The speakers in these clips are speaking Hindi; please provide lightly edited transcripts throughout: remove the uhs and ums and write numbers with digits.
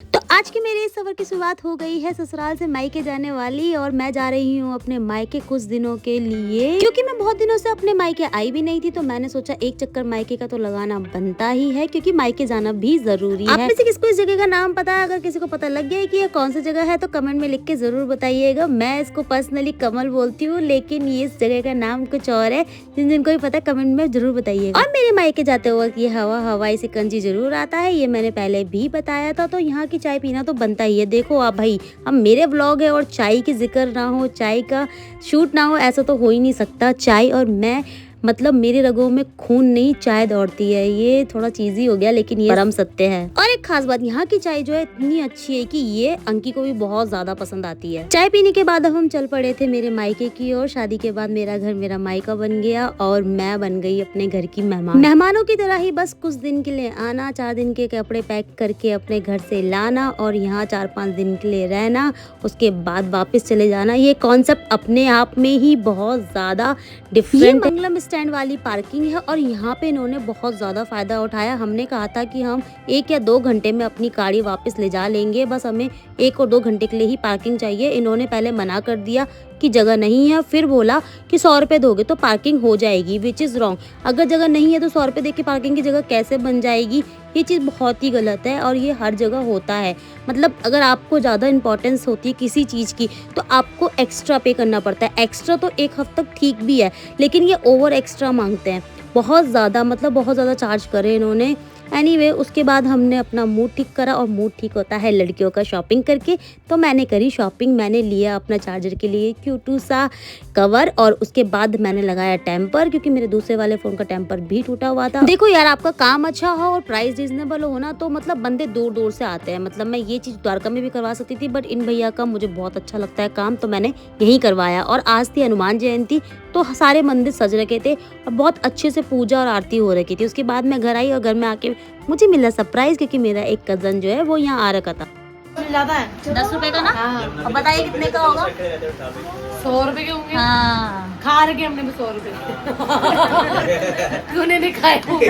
तो आज की मेरे इस सफ़र की शुरुआत हो गई है ससुराल से मायके जाने वाली और मैं जा रही हूँ अपने मायके कुछ दिनों के लिए, क्योंकि मैं बहुत दिनों से अपने मायके आई भी नहीं थी। तो मैंने सोचा एक चक्कर मायके का तो लगाना बनता ही है, क्योंकि मायके जाना भी जरूरी है। आप में से किसको इस जगह का नाम पता है? अगर किसी को पता लग गया है कि ये कौन सी जगह है तो कमेंट में लिख के जरूर बताइएगा। मैं इसको पर्सनली कमल बोलती हूँ, लेकिन ये इस जगह का नाम कुछ और है। जिनको भी पता है कमेंट में जरूर बताइएगा। और मेरे मायके जाते वक्त ये हवाई सिकंजी जरूर आता है, ये मैंने पहले भी बताया था। तो यहाँ की चाय पीना तो बनता ही है। देखो आप भाई, अब मेरे व्लॉग है और चाय की जिक्र ना हो, चाय का शूट ना हो, ऐसा तो हो ही नहीं सकता। चाय और मैं मतलब मेरे रगों में खून नहीं चाय दौड़ती है। ये थोड़ा चीजी हो गया, लेकिन ये परम सत्य है। और एक खास बात, यहाँ की चाय जो है इतनी अच्छी है कि ये अंकी को भी बहुत ज्यादा पसंद आती है। चाय पीने के बाद अब हम चल पड़े थे मेरे मायके की ओर। शादी के बाद मेरा घर मेरा मायका बन गया और मैं बन गई अपने घर की मेहमानों की तरह ही। बस कुछ दिन के लिए आना, 4 दिन के कपड़े पैक करके अपने घर से लाना और यहाँ 4-5 दिन के लिए रहना, उसके बाद वापस चले जाना। ये कॉन्सेप्ट अपने आप में ही बहुत ज्यादा डिफरेंट है। मंगलम स्टैंड वाली पार्किंग है और यहाँ पे इन्होंने बहुत ज्यादा फायदा उठाया। हमने कहा था कि हम 1 या 2 घंटे में अपनी गाड़ी वापस ले जा लेंगे, बस हमें 1 और 2 घंटे के लिए ही पार्किंग चाहिए। इन्होंने पहले मना कर दिया कि जगह नहीं है, फिर बोला कि 100 रुपए दोगे तो पार्किंग हो जाएगी, विच इज रॉन्ग। अगर जगह नहीं है तो 100 रुपए दे के पार्किंग की जगह कैसे बन जाएगी? ये चीज़ बहुत ही गलत है और ये हर जगह होता है। मतलब अगर आपको ज़्यादा इंपॉर्टेंस होती है किसी चीज़ की तो आपको एक्स्ट्रा पे करना पड़ता है। एक्स्ट्रा तो एक हफ्ते तक ठीक भी है, लेकिन ये ओवर एक्स्ट्रा मांगते हैं बहुत ज़्यादा, मतलब बहुत ज़्यादा चार्ज करे इन्होंने। एनीवे, उसके बाद हमने अपना मूड ठीक करा और मूड ठीक होता है लड़कियों का शॉपिंग करके। तो मैंने करी शॉपिंग। मैंने लिया अपना चार्जर के लिए क्यूट सा कवर और उसके बाद मैंने लगाया टेम्पर, क्योंकि मेरे दूसरे वाले फोन का टेम्पर भी टूटा हुआ था। देखो यार, आपका काम अच्छा हो और प्राइस रीजनेबल हो ना, तो मतलब बंदे दूर दूर से आते हैं। मतलब मैं ये चीज़ द्वारका में भी करवा सकती थी, बट इन भैया का मुझे बहुत अच्छा लगता है काम, तो मैंने यही करवाया। और आज थी हनुमान जयंती, तो सारे मंदिर सज रखे थे और बहुत अच्छे से पूजा और आरती हो रखी थी। उसके बाद मैं घर आई और घर में आके मुझे मिला सरप्राइज, क्योंकि मेरा एक कजन जो है वो यहाँ आ रखा था। ज्यादा है 10 रुपए का ना? हाँ। और बताइए कितने का होगा? 100 रुपए के होंगे। हाँ, खा रखे हमने भी 100 रुपए तूने नहीं खाए? मैंने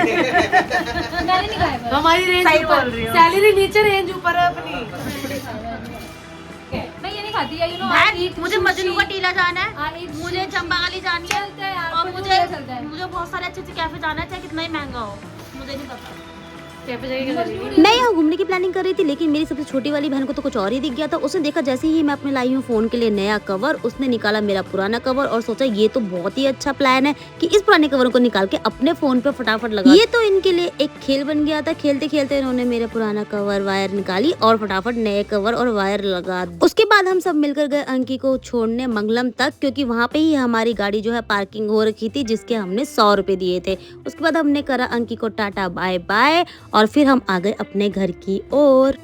नहीं खाए। हमारी रेंज ऊपर, सैलरी नीचे रेंज ऊपर है अपनी। मैं ये नहीं खाती है, मुझे मजनू का टीला जाना है, मुझे चंपागाली जानी है और मुझे बहुत सारे अच्छे अच्छे कैफे जाना है, चाहे कितना ही महंगा हो, मुझे नहीं पता। मैं यहाँ घूमने की प्लानिंग कर रही थी, लेकिन मेरी सबसे छोटी वाली बहन को तो कुछ और ही दिख गया था। उसने देखा जैसे ही मैं अपने लाई हूँ फोन के लिए नया कवर, उसने निकाला मेरा पुराना कवर और सोचा ये तो बहुत ही अच्छा प्लान है कि इस पुराने कवर को निकाल के अपने फोन पे फटाफट लगा। ये तो इनके लिए एक खेल बन गया था। खेलते खेलते इन्होंने मेरा पुराना कवर वायर निकाली और फटाफट नए कवर और वायर लगा। उसके बाद हम सब मिलकर गए अंकी को छोड़ने मंगलम तक, क्योंकि वहाँ पे ही हमारी गाड़ी जो है पार्किंग हो रखी थी, जिसके हमने 100 रुपए दिए थे। उसके बाद हमने करा अंकी को टाटा बाय बाय और फिर हम आ गए अपने घर की ओर।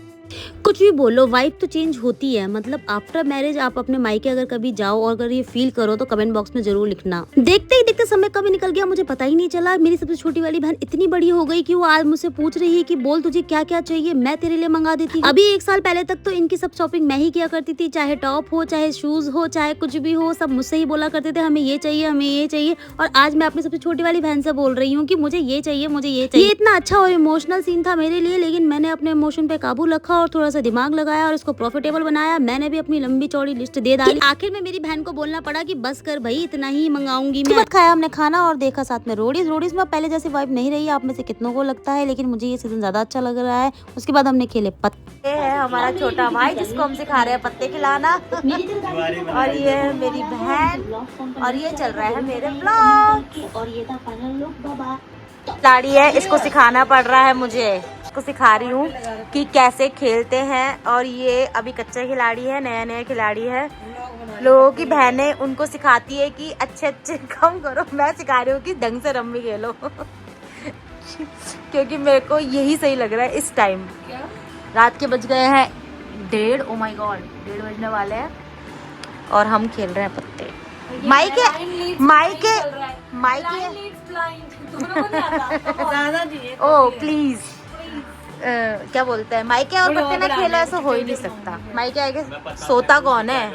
कुछ भी बोलो, वाइफ तो चेंज होती है। मतलब आफ्टर मैरिज आप अपने मायके अगर कभी जाओ और अगर ये फील करो तो कमेंट बॉक्स में जरूर लिखना। देखते ही देखते समय कभी निकल गया, मुझे पता ही नहीं चला। मेरी सबसे छोटी वाली बहन इतनी बड़ी हो गई कि वो आज मुझसे पूछ रही है कि बोल तुझे क्या क्या चाहिए, मैं तेरे लिए मंगा देती। अभी 1 साल पहले तक तो इनकी सब शॉपिंग मैं ही किया करती थी, चाहे टॉप हो, चाहे शूज हो, चाहे कुछ भी हो, सब मुझसे ही बोला करते थे हमें ये चाहिए, हमें ये चाहिए। और आज मैं अपनी सबसे छोटी वाली बहन से बोल रही हूँ कि मुझे ये चाहिए, मुझे ये चाहिए। ये इतना अच्छा और इमोशनल सीन था मेरे लिए, लेकिन मैंने अपने इमोशन पे काबू रखा और थोड़ा सा दिमाग लगाया और इसको प्रॉफिटेबल बनाया। मैंने भी अपनी लंबी चौड़ी लिस्ट दे डाली। आखिर में मेरी बहन को बोलना पड़ा कि बस कर भाई, इतना ही मंगाऊंगी मैं। खाया हमने खाना और देखा साथ में रोडीज में पहले जैसी वाइब नहीं रही, आप में से कितनों को लगता है, लेकिन मुझे ये सीजन ज्यादा अच्छा लग रहा है। उसके बाद हमने खेले पत्ते। है हमारा छोटा भाई जिसको हम सिखा रहे हैं पत्ते खिलाना और ये है मेरी बहन और ये चल रहा है मेरे ब्लॉग। और ये था फाइनल लुक। बाबा खिलाड़ी है, इसको सिखाना पड़ रहा है मुझे। इसको सिखा रही हूँ कि कैसे खेलते हैं और ये अभी कच्चा खिलाड़ी है, नया खिलाड़ी है। लोगों की बहनें उनको सिखाती है कि अच्छे कम करो, मैं सिखा रही हूँ कि ढंग से रम्मी खेलो क्योंकि मेरे को यही सही लग रहा है इस टाइम। रात के बज गए हैं 1:30। ओ माय गॉड, 1:30 बजने वाले हैं और हम खेल रहे हैं पत्ते। माइके ओ प्लीज, क्या बोलते हैं, माइके और पत्ते ना खेलो, ऐसा हो ही नहीं सकता। माइके आगे सोता कौन है,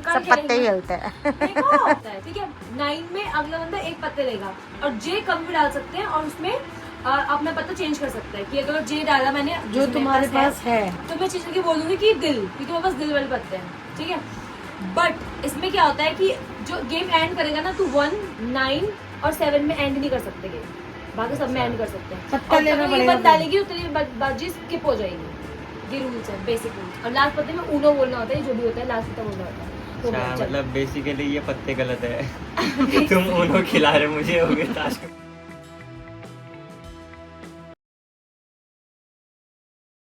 सब पत्ते खेलते हैं ठीक है। 9 में अगला बंदा 1 पत्ते लेगा और जे कम भी डाल सकते हैं और उसमें और अब मैं पता चेंज कर सकता है कि अगर जे डाला मैंने जो तुम्हारे पास है तो मैं चेंज करके बोल दूंगी कि दिल, क्योंकि मेरे पास दिल वाले पत्ते हैं, ठीक है। बट इसमें क्या होता है कि जो गेम एंड करेगा ना, तू 1, 9 और 7 में एंड नहीं कर सकते गेम, बाकी सब में एंड कर सकते हैं। पत्ता लेना पड़ेगा, डालेगी उतनी बाजी स्किप हो जाएगी। ये रूल्स है, बेसिक रूल्स। और लास्ट पत्ते में ऊनो बोलना होता है, जो भी होता है लास्ट पत्ता बोलना होता है। तो मतलब बेसिकली ये पत्ते गलत है। तुम ऊनो खिला रहे मुझे, हो गया टास्क।